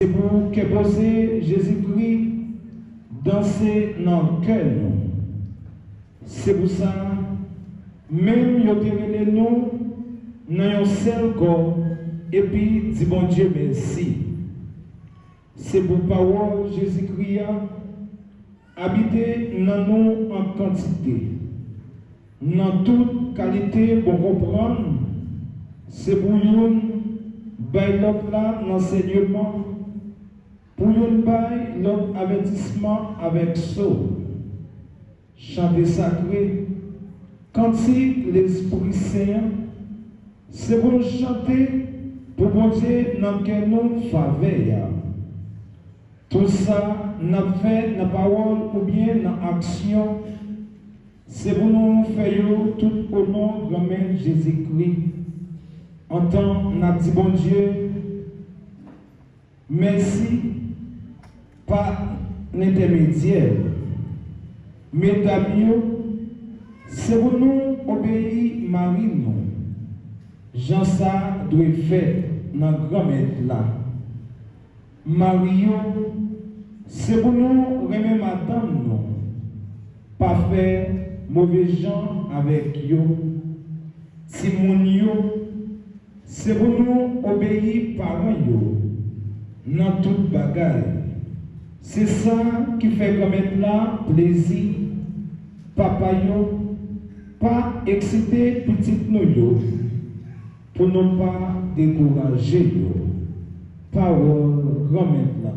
C'est pour que posé Jésus-Christ danser dans le cœur. C'est pour ça, même yo te nous dans un seul corps et puis dis bon Dieu merci. C'est pour parole Jésus-Christ habiter dans nous en quantité. Dans toute qualité pour comprendre, c'est pour nous bailler l'enseignement, pour nous bailler l'autre avertissement avec saut. Chanter sacré, cantique l'Esprit Saint, c'est pour nous chanter pour bon Dieu dans lequel nous faveur. Tout ça, n'a fait dans parole ou bien dans action, c'est pour nous faire tout au nom de grand-mère Jésus-Christ. En tant n'a dit bon Dieu, merci par l'intermédiaire. Mesdames, c'est pour nous obéir Marie nous. Jean ça doit faire dans grand-mère là. Marie, c'est pour nous remettre madame nous. Pas faire mauvais gens avec yo. Simon yo, c'est pour nous obéir parents yo. Dans toute bagaille. C'est ça qui fait comme là plaisir. Papa yo, pas exciter petit nous yo, pour ne pas décourager yo. Parole grand-mère là.